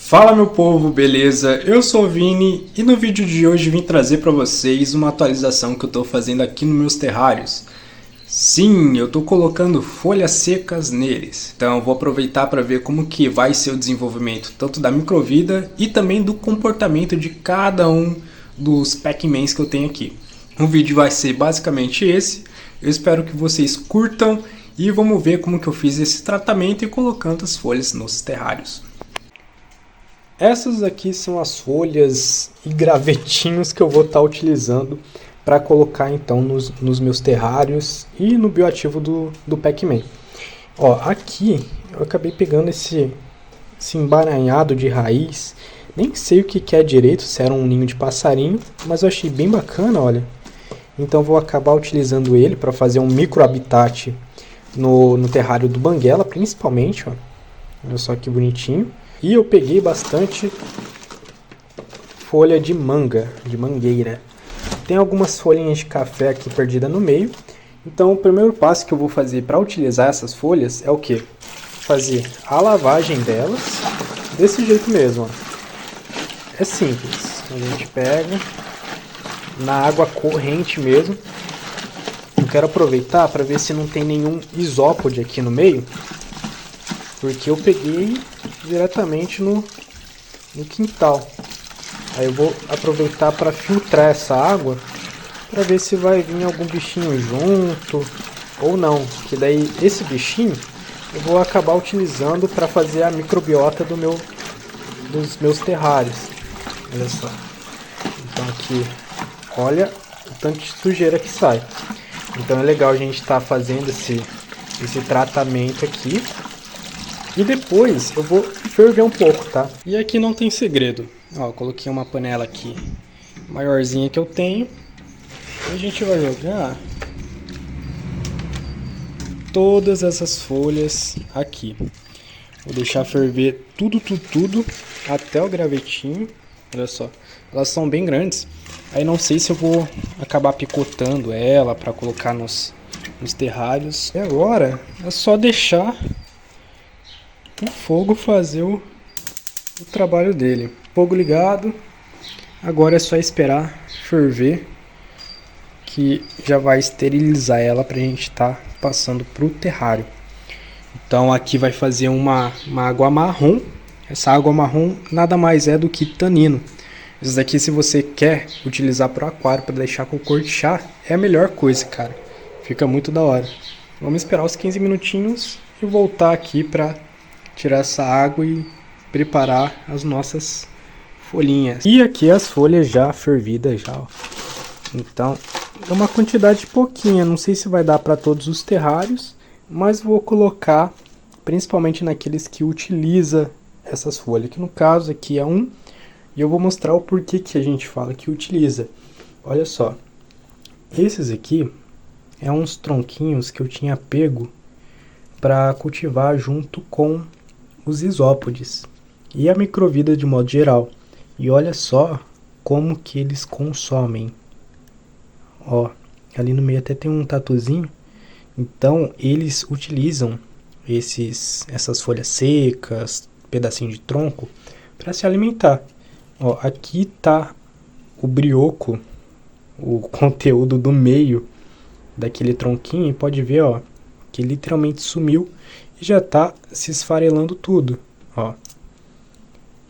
Fala meu povo, beleza? Eu sou o Vini e no vídeo de hoje vim trazer para vocês uma atualização que eu estou fazendo aqui nos meus terrários. Sim, eu estou colocando folhas secas neles. Então eu vou aproveitar para ver como que vai ser o desenvolvimento tanto da microvida e também do comportamento de cada um dos Pac-Mans que eu tenho aqui. O vídeo vai ser basicamente esse. Eu espero que vocês curtam e vamos ver como que eu fiz esse tratamento e colocando as folhas nos terrários. Essas aqui são as folhas e gravetinhos que eu vou estar utilizando para colocar então nos meus terrários e no bioativo do Pac-Man. Ó, aqui eu acabei pegando esse emaranhado de raiz, nem sei o que é direito, se era um ninho de passarinho, mas eu achei bem bacana, olha. Então vou acabar utilizando ele para fazer um micro habitat no terrário do Banguela, principalmente, ó. Olha só que bonitinho. E eu peguei bastante folha de manga, de mangueira. Tem algumas folhinhas de café aqui perdidas no meio. Então o primeiro passo que eu vou fazer para utilizar essas folhas é o quê? Fazer a lavagem delas desse jeito mesmo, ó. É simples. A gente pega na água corrente mesmo. Eu quero aproveitar para ver se não tem nenhum isópode aqui no meio, porque eu peguei diretamente no quintal. Aí eu vou aproveitar para filtrar essa água para ver se vai vir algum bichinho junto ou não, que daí esse bichinho eu vou acabar utilizando para fazer a microbiota dos meus terrários. Olha só. Então aqui, olha o tanto de sujeira que sai. Então é legal a gente estar fazendo esse tratamento aqui. E depois eu vou ferver um pouco, tá? E aqui não tem segredo. Ó, coloquei uma panela aqui maiorzinha que eu tenho. E a gente vai jogar todas essas folhas aqui. Vou deixar ferver tudo até o gravetinho. Olha só, elas são bem grandes. Aí não sei se eu vou acabar picotando ela para colocar nos terrários. E agora é só deixar o fogo fazer o trabalho dele. Fogo ligado. Agora é só esperar ferver, que já vai esterilizar ela pra gente estar passando pro terrário. Então aqui vai fazer uma água marrom. Essa água marrom nada mais é do que tanino. Isso daqui, se você quer utilizar pro aquário para deixar com cor de chá, é a melhor coisa, cara. Fica muito da hora. Vamos esperar os 15 minutinhos e voltar aqui pra tirar essa água e preparar as nossas folhinhas. E aqui as folhas já fervidas já, ó. Então é uma quantidade pouquinha, não sei se vai dar para todos os terrários, mas vou colocar principalmente naqueles que utiliza essas folhas, que no caso aqui é um, e eu vou mostrar o porquê que a gente fala que utiliza. Olha só, esses aqui é uns tronquinhos que eu tinha pego para cultivar junto com os isópodes e a microvida de modo geral. E olha só como que eles consomem. Ó, ali no meio até tem um tatuzinho. Então eles utilizam essas folhas secas, pedacinho de tronco, para se alimentar. Ó, aqui tá o brioco, o conteúdo do meio daquele tronquinho, e pode ver, ó, que literalmente sumiu e já tá se esfarelando tudo, ó.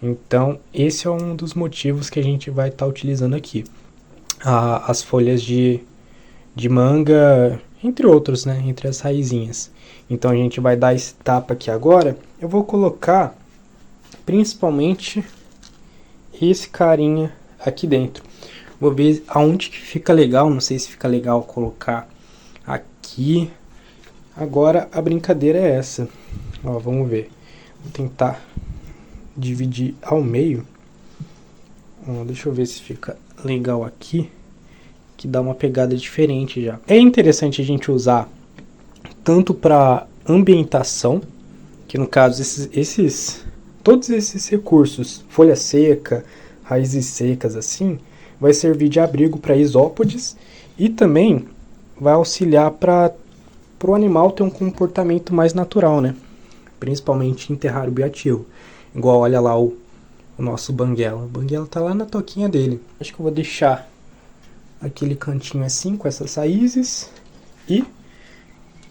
Então esse é um dos motivos que a gente vai estar utilizando aqui as folhas de manga, entre outros, né, entre as raizinhas. Então a gente vai dar esse tapa aqui agora. Eu vou colocar principalmente esse carinha aqui dentro. Vou ver aonde que fica legal, não sei se fica legal colocar aqui. Agora a brincadeira é essa. Ó, vamos ver. Vou tentar dividir ao meio. Ó, deixa eu ver se fica legal aqui, que dá uma pegada diferente já. É interessante a gente usar tanto para ambientação, que no caso todos esses recursos, folha seca, raízes secas assim, vai servir de abrigo para isópodes e também vai auxiliar para o animal ter um comportamento mais natural, né? Principalmente em terrário bioativo. Igual, olha lá o nosso banguela. O banguela tá lá na toquinha dele. Acho que eu vou deixar aquele cantinho assim, com essas raízes. E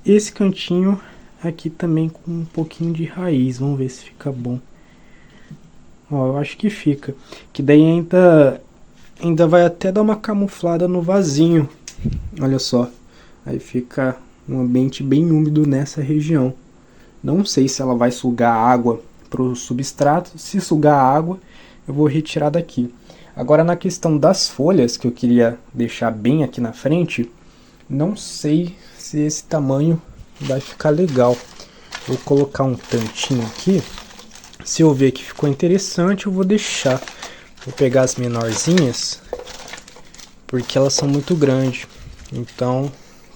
esse cantinho aqui também com um pouquinho de raiz. Vamos ver se fica bom. Ó, eu acho que fica. Que daí ainda vai até dar uma camuflada no vasinho. Olha só. Aí fica um ambiente bem úmido nessa região. Não sei se ela vai sugar água pro substrato. Se sugar água, eu vou retirar daqui. Agora na questão das folhas, que eu queria deixar bem aqui na frente, não sei se esse tamanho vai ficar legal. Vou colocar um tantinho aqui. Se eu ver que ficou interessante, eu vou deixar. Vou pegar as menorzinhas, porque elas são muito grandes. Então,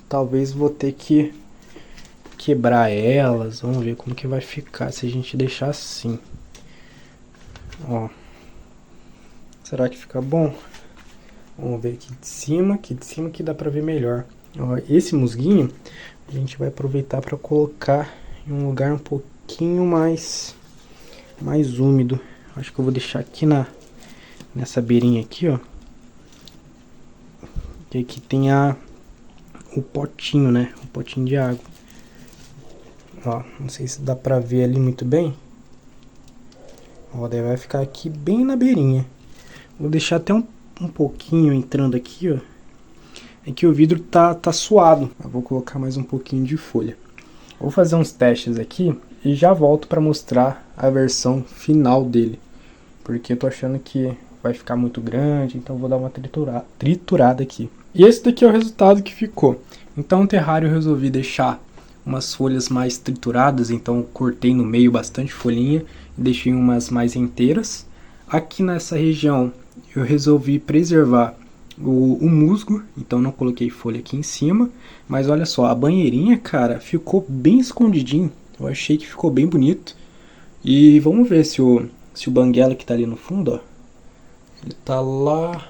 talvez vou ter que quebrar elas. Vamos ver como que vai ficar se a gente deixar assim. Ó. Será que fica bom? Vamos ver aqui de cima que dá pra ver melhor. Ó, esse musguinho a gente vai aproveitar para colocar em um lugar um pouquinho mais úmido. Acho que eu vou deixar aqui nessa beirinha aqui, ó. Que aqui tem o potinho, né? O potinho de água. Ó, não sei se dá pra ver ali muito bem. Ó, daí vai ficar aqui bem na beirinha. Vou deixar até um pouquinho entrando aqui, ó. É que o vidro tá suado. Eu vou colocar mais um pouquinho de folha. Vou fazer uns testes aqui e já volto para mostrar a versão final dele. Porque eu tô achando que vai ficar muito grande, então vou dar uma triturada aqui. E esse daqui é o resultado que ficou. Então o terrário eu resolvi deixar umas folhas mais trituradas, então eu cortei no meio bastante folhinha e deixei umas mais inteiras. Aqui nessa região eu resolvi preservar o musgo, então não coloquei folha aqui em cima. Mas olha só, a banheirinha, cara, ficou bem escondidinho. Eu achei que ficou bem bonito. E vamos ver se o banguela que tá ali no fundo, ó, ele tá lá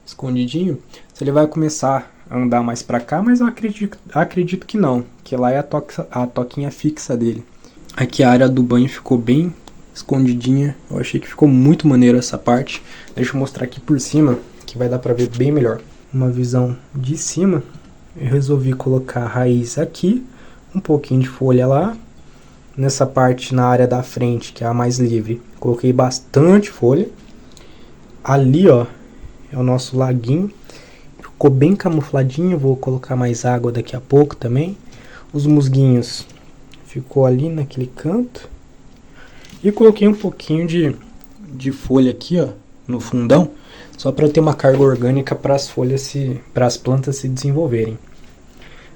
escondidinho, se ele vai começar a andar mais pra cá, mas eu acredito que não, que lá é a toquinha fixa dele. Aqui a área do banho ficou bem escondidinha, eu achei que ficou muito maneiro essa parte. Deixa eu mostrar aqui por cima, que vai dar pra ver bem melhor. Uma visão de cima, eu resolvi colocar a raiz aqui, um pouquinho de folha lá. Nessa parte na área da frente, que é a mais livre, coloquei bastante folha. Ali, ó, é o nosso laguinho. Ficou bem camufladinho, vou colocar mais água daqui a pouco também. Os musguinhos ficou ali naquele canto. E coloquei um pouquinho de folha aqui, ó, no fundão, só para ter uma carga orgânica para as plantas se desenvolverem.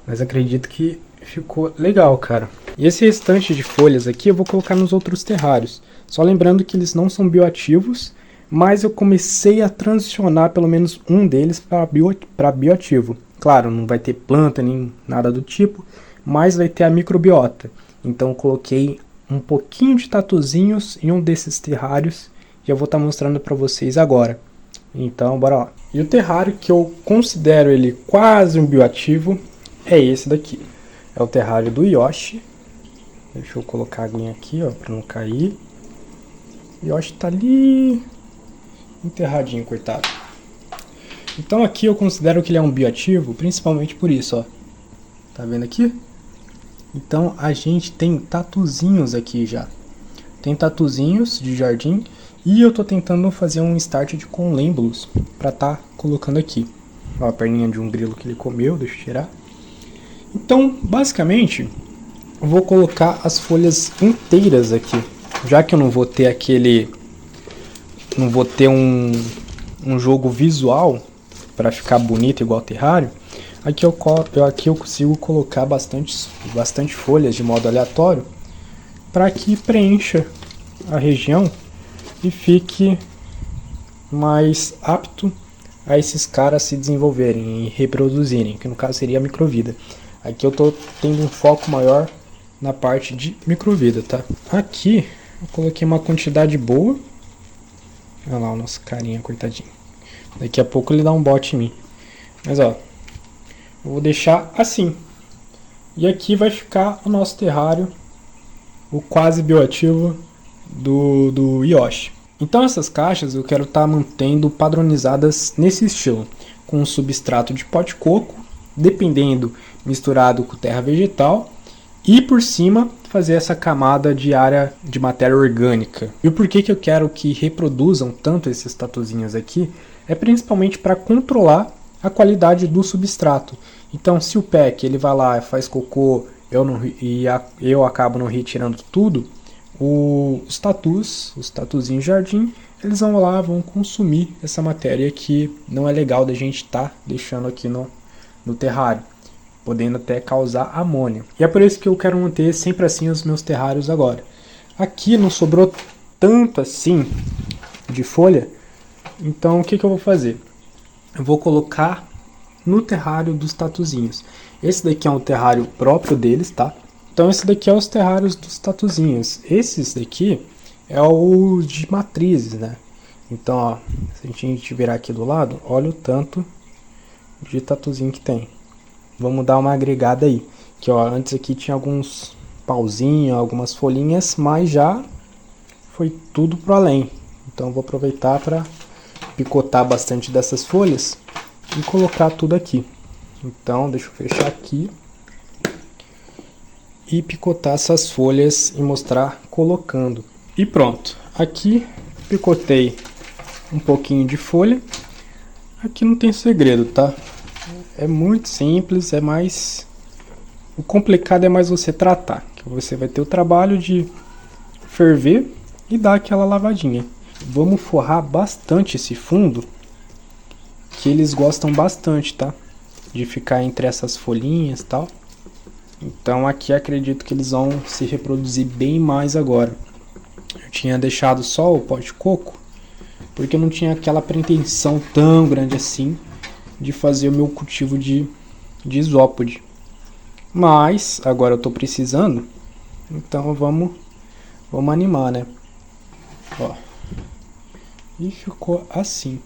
Mas acredito que ficou legal, cara. E esse restante de folhas aqui eu vou colocar nos outros terrários. Só lembrando que eles não são bioativos, mas eu comecei a transicionar pelo menos um deles para bioativo. Claro, não vai ter planta nem nada do tipo, mas vai ter a microbiota. Então eu coloquei um pouquinho de tatuzinhos em um desses terrários e eu vou estar mostrando para vocês agora. Então, bora lá. E o terrário que eu considero ele quase um bioativo é esse daqui. É o terrário do Yoshi. Deixa eu colocar a aguinha aqui, ó, para não cair. O Yoshi tá ali enterradinho, coitado. Então aqui eu considero que ele é um bioativo, principalmente por isso, ó. Tá vendo aqui? Então a gente tem tatuzinhos aqui já. Tem tatuzinhos de jardim e eu tô tentando fazer um start de conlêmbulos pra tá colocando aqui. Ó, a perninha de um grilo que ele comeu, deixa eu tirar. Então, basicamente, eu vou colocar as folhas inteiras aqui. Já que eu não vou ter não vou ter um jogo visual para ficar bonito igual terrário, aqui eu consigo colocar bastante folhas de modo aleatório para que preencha a região e fique mais apto a esses caras se desenvolverem e reproduzirem, que no caso seria a microvida. Aqui eu tô tendo um foco maior na parte de microvida, tá? Aqui eu coloquei uma quantidade boa. Olha lá o nosso carinha, coitadinho. Daqui a pouco ele dá um bote em mim. Mas ó, eu vou deixar assim. E aqui vai ficar o nosso terrário, o quase bioativo do Yoshi. Então essas caixas eu quero estar mantendo padronizadas nesse estilo, com um substrato de pó de coco, dependendo misturado com terra vegetal, e por cima fazer essa camada de área de matéria orgânica. E o porquê que eu quero que reproduzam tanto esses tatuzinhos aqui é principalmente para controlar a qualidade do substrato. Então se o PEC ele vai lá e faz cocô eu acabo não retirando tudo, os tatuzinhos jardim, eles vão lá, vão consumir essa matéria que não é legal da gente estar deixando aqui no terrário, podendo até causar amônia. E é por isso que eu quero manter sempre assim os meus terrários agora. Aqui não sobrou tanto assim de folha, então o que eu vou fazer? Eu vou colocar no terrário dos tatuzinhos. Esse daqui é um terrário próprio deles, tá? Então esse daqui é os terrários dos tatuzinhos. Esses daqui é o de matrizes, né? Então, ó, se a gente virar aqui do lado, olha o tanto de tatuzinho que tem. Vamos dar uma agregada aí. Que ó, antes aqui tinha alguns pauzinhos, algumas folhinhas, mas já foi tudo pro além. Então vou aproveitar para picotar bastante dessas folhas e colocar tudo aqui. Então deixa eu fechar aqui e picotar essas folhas e mostrar colocando. E pronto, aqui picotei um pouquinho de folha. Aqui não tem segredo, tá? É muito simples, é mais... O complicado é mais você tratar, que você vai ter o trabalho de ferver e dar aquela lavadinha. Vamos forrar bastante esse fundo, que eles gostam bastante, tá? De ficar entre essas folhinhas e tal. Então aqui acredito que eles vão se reproduzir bem mais agora. Eu tinha deixado só o pó de coco, porque eu não tinha aquela pretensão tão grande assim de fazer o meu cultivo de isópode. Mas agora eu tô precisando, então vamos animar, né? Ó. E ficou assim.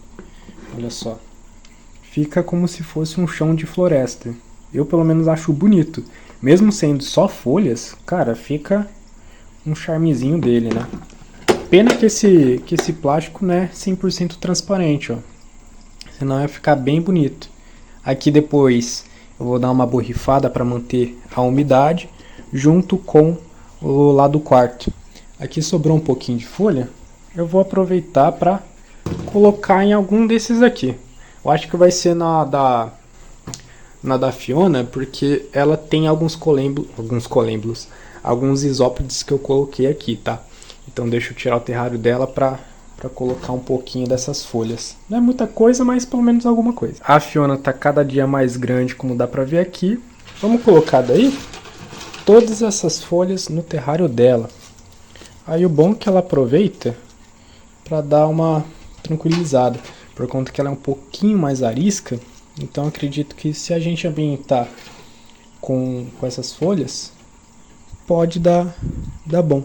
Olha só. Fica como se fosse um chão de floresta. Eu pelo menos acho bonito. Mesmo sendo só folhas, cara, fica um charmezinho dele, né? Pena que esse plástico não é 100% transparente, ó. Senão ia ficar bem bonito. Aqui depois eu vou dar uma borrifada para manter a umidade junto com o lado do quarto. Aqui sobrou um pouquinho de folha. Eu vou aproveitar para colocar em algum desses aqui. Eu acho que vai ser na da Fiona, porque ela tem alguns isópodes que eu coloquei aqui, tá? Então deixa eu tirar o terrário dela para colocar um pouquinho dessas folhas. Não é muita coisa, mas pelo menos alguma coisa. A Fiona tá cada dia mais grande, como dá para ver aqui. Vamos colocar daí todas essas folhas no terrário dela. Aí o bom é que ela aproveita para dar uma tranquilizada, por conta que ela é um pouquinho mais arisca. Então acredito que se a gente ambientar com essas folhas, pode dar bom.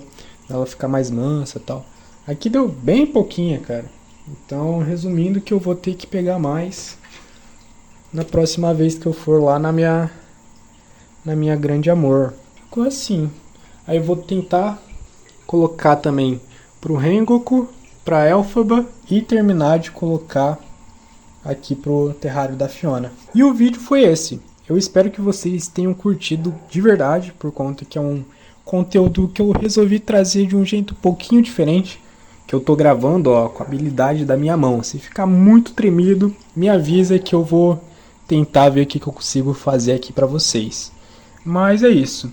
Ela ficar mais mansa e tal. Aqui deu bem pouquinha, cara. Então, resumindo, que eu vou ter que pegar mais na próxima vez que eu for lá na minha grande amor. Ficou assim. Aí eu vou tentar colocar também pro Rengoku, pra Elphaba e terminar de colocar aqui pro terrário da Fiona. E o vídeo foi esse. Eu espero que vocês tenham curtido de verdade, por conta que é um conteúdo que eu resolvi trazer de um jeito um pouquinho diferente, que eu tô gravando, ó, com a habilidade da minha mão. Se ficar muito tremido, me avisa que eu vou tentar ver o que eu consigo fazer aqui pra vocês. Mas é isso.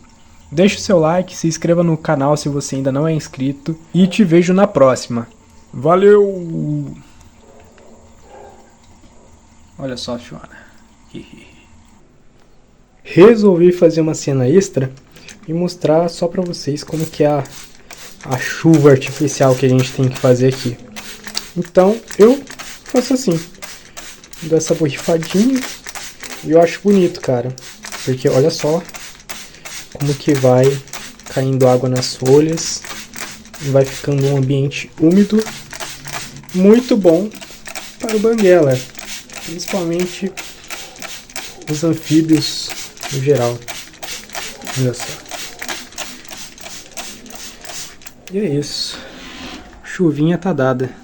Deixa o seu like, se inscreva no canal se você ainda não é inscrito e te vejo na próxima. Valeu! Olha só, Fiona. Resolvi fazer uma cena extra e mostrar só pra vocês como que é a chuva artificial que a gente tem que fazer aqui. Então eu faço assim, dou essa borrifadinha e eu acho bonito, cara, porque olha só como que vai caindo água nas folhas e vai ficando um ambiente úmido, muito bom para o banguela, principalmente os anfíbios no geral. Olha só. E é isso. chuvinha tá dada.